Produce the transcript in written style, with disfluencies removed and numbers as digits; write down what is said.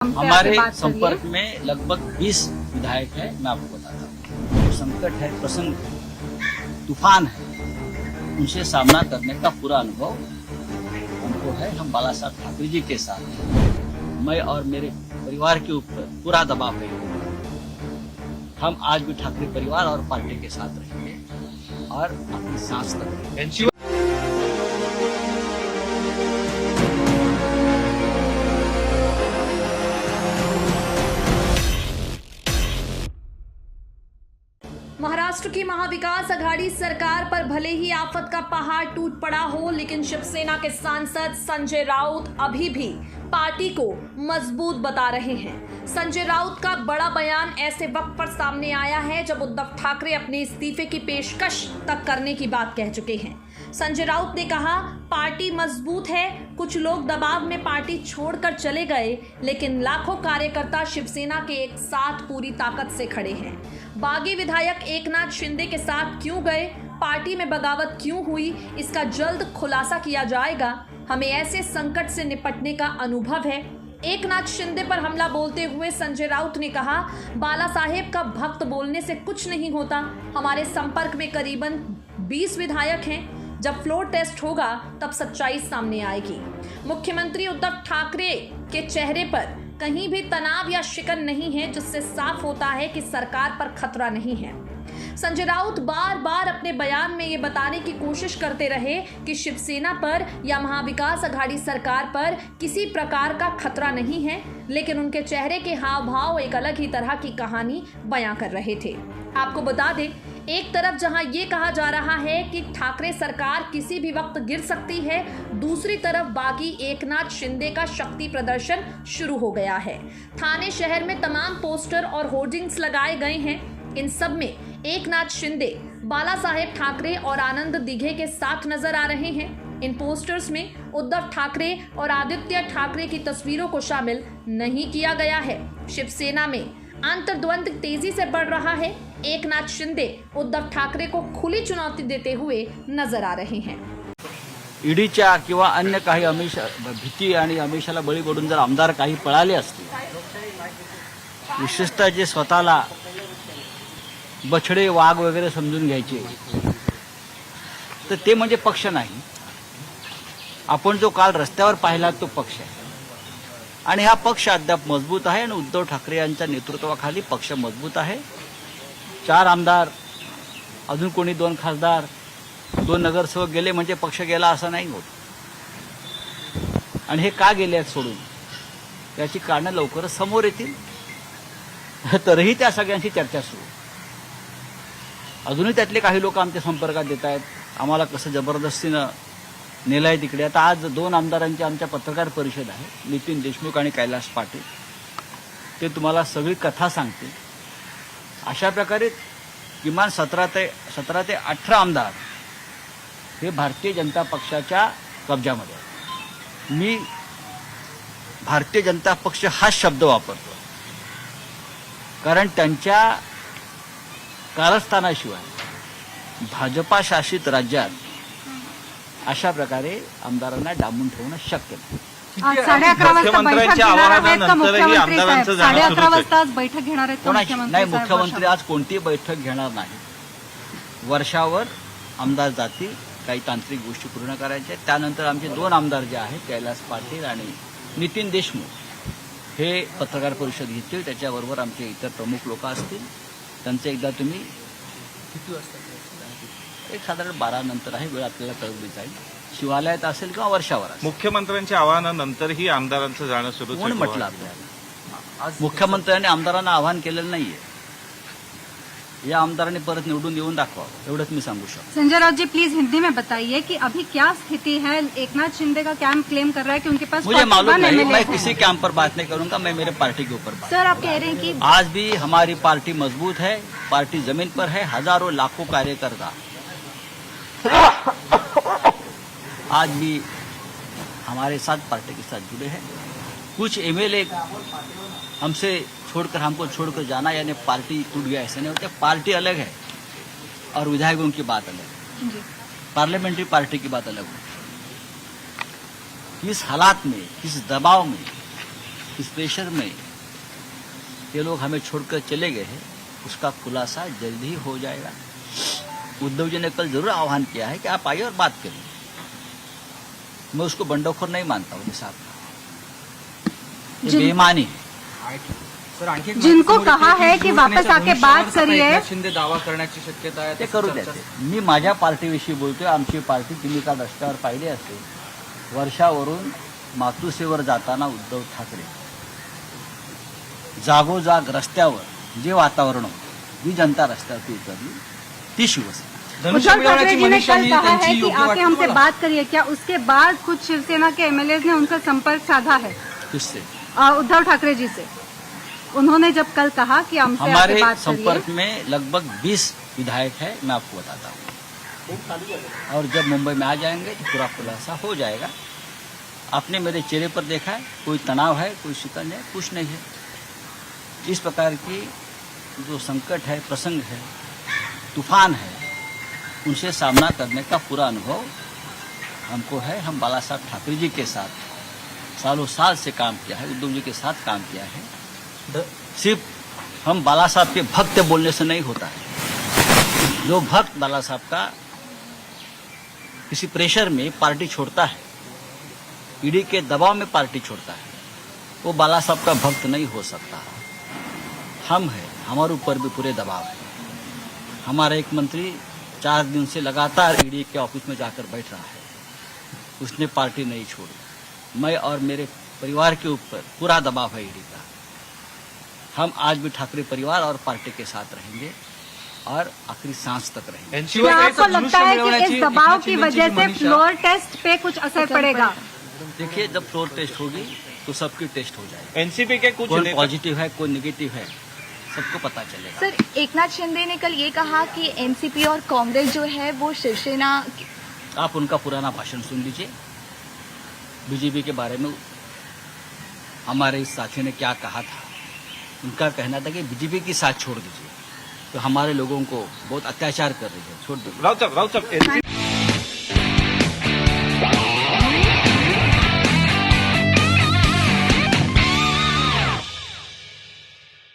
हमारे संपर्क में लगभग 20 विधायक है। मैं आपको बताता हूँ, जो संकट है, प्रसंग तूफान है, उनसे सामना करने का पूरा अनुभव हमको है। हम बाला साहब ठाकरे जी के साथ हैं। मैं और मेरे परिवार के ऊपर पूरा दबाव है। हम आज भी ठाकरे परिवार और पार्टी के साथ रहेंगे और अपनी सांस रखेंगे। महाराष्ट्र की महाविकास आघाड़ी सरकार पर भले ही आफत का पहाड़ टूट पड़ा हो, लेकिन शिवसेना के सांसद संजय राउत अभी भी पार्टी को मजबूत बता रहे हैं। संजय राउत का बड़ा बयान ऐसे वक्त पर सामने आया है जब उद्धव ठाकरे अपने इस्तीफे की पेशकश तक करने की बात कह चुके हैं। संजय राउत ने कहा, पार्टी मजबूत है, कुछ लोग दबाव में पार्टी छोड़कर चले गए, लेकिन लाखों कार्यकर्ता शिवसेना के एक साथ पूरी ताकत से खड़े हैं। बागी विधायक एकनाथ शिंदे के साथ क्यों गए, पार्टी में बगावत क्यों हुई, इसका जल्द खुलासा किया जाएगा। हमें ऐसे संकट से निपटने का अनुभव है। एकनाथ शिंदे पर हमला बोलते हुए संजय राउत ने कहा, बाला साहेब का भक्त बोलने से कुछ नहीं होता। हमारे संपर्क में करीबन 20 विधायक हैं। जब फ्लोर टेस्ट होगा तब सच्चाई सामने आएगी। मुख्यमंत्री उद्धव ठाकरे के चेहरे पर कहीं भी तनाव या शिकन नहीं है, जिससे साफ होता है कि सरकार पर खतरा नहीं है। संजय राउत बार बार अपने बयान में ये बताने की कोशिश करते रहे कि शिवसेना पर या महाविकास आघाड़ी सरकार पर किसी प्रकार का खतरा नहीं है, लेकिन उनके चेहरे के हाव भाव एक अलग ही तरह की कहानी बयां कर रहे थे। आपको बता दें, एक तरफ जहां ये कहा जा रहा है कि ठाकरे सरकार किसी भी वक्त गिर सकती है, दूसरी तरफ बागी एकनाथ शिंदे का शक्ति प्रदर्शन शुरू हो गया है। थाने शहर में तमाम पोस्टर और होर्डिंग्स लगाए गए हैं। इन सब में एकनाथ शिंदे बाला साहेब ठाकरे और आनंद दिघे के साथ नजर आ रहे हैं। इन पोस्टर्स में उद्धव ठाकरे और आदित्य ठाकरे की तस्वीरों को शामिल नहीं किया गया है। शिवसेना में अंतर्द्वंद तेजी से बढ़ रहा है। एकनाथ शिंदे उद्धव ठाकरे को खुली चुनौती देते हुए नजर आ रहे हैं। ईडीच्या किंवा अन्य काही भीती आणि आमिषाला बळी पडून जर आमदार काही पळाले असतील, विशेषतः जे स्वतःला बछडे वाघ वगैरे समजून घ्यायचे, तर ते म्हणजे पक्ष नाही। आपण जो काल रस्त्यावर पाहिला तो पक्ष आहे आणि हा पक्ष अद्याप मजबूत आहे आणि उद्धव ठाकरे यांच्या नेतृत्वाखाली पक्ष मजबूत आहे। 4 आमदार, अजून कोणी 2 खासदार, 2 नगरसेवक गेले म्हणजे पक्ष गेला असं नाही होत। आणि हे का गेले आहेत सोडून, याची कारणं लवकरच समोर येतील। तरीही त्या सगळ्यांची चर्चा सुरू। अजूनही त्यातले काही लोक आमच्या संपर्कात येत आहेत, आम्हाला कसं जबरदस्तीनं नेलंय तिकडे। आता आज 2 आमदारांची आमच्या पत्रकार परिषद आहे, नितीन देशमुख आणि कैलास पाटील। ते तुम्हाला सगळी कथा सांगतील। अशा प्रकारे किमान 17 ते 18 आमदार हे भारतीय जनता पक्षाच्या कब्जामध्ये आहेत। मी भारतीय जनता पक्ष हा शब्द वापरतो कारण त्यांच्या कारस्थानाशिवाय भाजपा शासित राज्यात अशा प्रकारे आमदारांना डांबून ठेवणं शक्य नाही। 11:30 वाजता बैठक घेणार आहेत का मुख्यमंत्री साहेब? 11:30 वाजता बैठक घेणार आहेत का मुख्यमंत्री नाही, साहेब? मुख्यमंत्री आज कोणतीही बैठक घेणार नाही। वर्षावर आमदार जातील, काही तांत्रिक गोष्टी पूर्ण करायच्या आहेत। त्यानंतर आमचे 2 आमदार जे आहेत, कैलास पाटील आणि नितीन देशमुख, हे पत्रकार परिषद घेतील। त्याच्याबरोबर आमचे इतर प्रमुख लोक असतील। त्यांचं एकदा तुम्ही किती वाजता, एक साधारण 12 नंतर आहे, वेळ आपल्याला कळवली जाईल। शिवालयात असेल किंवा वर्षावर असेल। मुख्यमंत्र्यांच्या आवाहनानंतरही आमदारांचं जाणं सुरू कोण म्हटलं आपल्याला? मुख्यमंत्र्यांनी आमदारांना आवाहन केलेलं नाहीये। या आमदारांनी परत निवडून येऊन दाखवावं, एवढंच मी सांगू शकतो। संजय राउत जी, प्लीज हिंदी में बताइए कि अभी क्या स्थिति है। एकनाथ शिंदे का कैंप क्लेम कर रहा है कि उनके पास मुझे मालूम 41 नहीं, MLA मैं हैं। किसी कैंप पर बात नहीं करूंगा, मैं मेरे पार्टी के ऊपर बात। सर, आप कह रहे हैं कि आज भी हमारी पार्टी मजबूत है, पार्टी जमीन पर है। हजारों लाखों कार्यकर्ता आज भी हमारे साथ पार्टी के साथ जुड़े हैं। कुछ एमएलए हमसे हमको छोड़कर जाना यानी पार्टी टूट गया, ऐसा नहीं होता। पार्टी अलग है और विधायकों की बात अलग है, पार्लियामेंट्री पार्टी की बात अलग है। किस हालात में, किस दबाव में किस प्रेशर में ये लोग हमें छोड़कर चले गए हैं, उसका खुलासा जल्द ही हो जाएगा। उद्धव जी ने कल जरूर आह्वान किया है कि आप आइए और बात करिए। मैं उसको बंडखोर नहीं मानता हूँ साहब का, ये बेईमानी है। जिनको कहा है की वापस आके बात करिए, शिंदे दावा करण्याची शक्यता आहे. ते करू द्यायचे. मी माझ्या पार्टीविषयी बोलतोय. आमची पार्टी तुम्ही काल रस्त्यावर पाहिली असेल, वर्षावरून मातुसीवर जाताना उद्धव ठाकरे जागोजाग रस्त्यावर जे वातावरण होतं, जी जनता रस्त्यावरती उतरली ती शिवसेना. उद्धव ठाकरे जी ने कल कहा है कि आके हमसे बात करिए. क्या उसके बाद कुछ शिवसेना के एमएलए ने उनका संपर्क साधा है? किससे? उद्धव ठाकरे जी से. उन्होंने जब कल कहा कि हमसे आके हमारे बात संपर्क करिए. में लगभग 20 विधायक है, मैं आपको बताता हूँ। और जब मुंबई में आ जाएंगे तो पूरा खुलासा हो जाएगा। आपने मेरे चेहरे पर देखा है, कोई तनाव है, कोई शिकन है, कुछ नहीं है। इस प्रकार की जो संकट है, प्रसंग है, तूफान है, उनसे सामना करने का पूरा अनुभव हमको है। हम बाला साहब ठाकरे जी के साथ सालों साल से काम किया है, उद्धव जी के साथ काम किया है। सिर्फ हम बाला साहब के भक्त बोलने से नहीं होता है। जो भक्त बाला साहब का किसी प्रेशर में पार्टी छोड़ता है, ईडी के दबाव में पार्टी छोड़ता है, वो बाला साहब का भक्त नहीं हो सकता। हम है, हमारे ऊपर भी पूरे दबाव है। हमारा एक मंत्री 4 दिन से लगातार ईडी के ऑफिस में जाकर बैठ रहा है, उसने पार्टी नहीं छोड़ी। मैं और मेरे परिवार के ऊपर पूरा दबाव है ईडी का। हम आज भी ठाकरे परिवार और पार्टी के साथ रहेंगे और आखिरी सांस तक रहेंगे। क्या आपको लगता है कि इस दबाव की वजह से फ्लोर टेस्ट पे कुछ असर पड़ेगा? देखिए, जब फ्लोर टेस्ट होगी तो सबकी टेस्ट हो जाएगी। एनसीपी के कुछ कौन नेता पॉजिटिव है, कौन निगेटिव है, सबको पता चलेगा। सर, एकनाथ शिंदे ने कल ये कहा कि एनसीपी और कांग्रेस जो है वो शिवसेना. आप उनका पुराना भाषण सुन लीजिए। बीजेपी के बारे में हमारे इस साथी ने क्या कहा था। उनका कहना था कि बीजेपी की साथ छोड़ दीजिए, तो हमारे लोगों को बहुत अत्याचार कर रही है, छोड़ दीजिए। राव साहब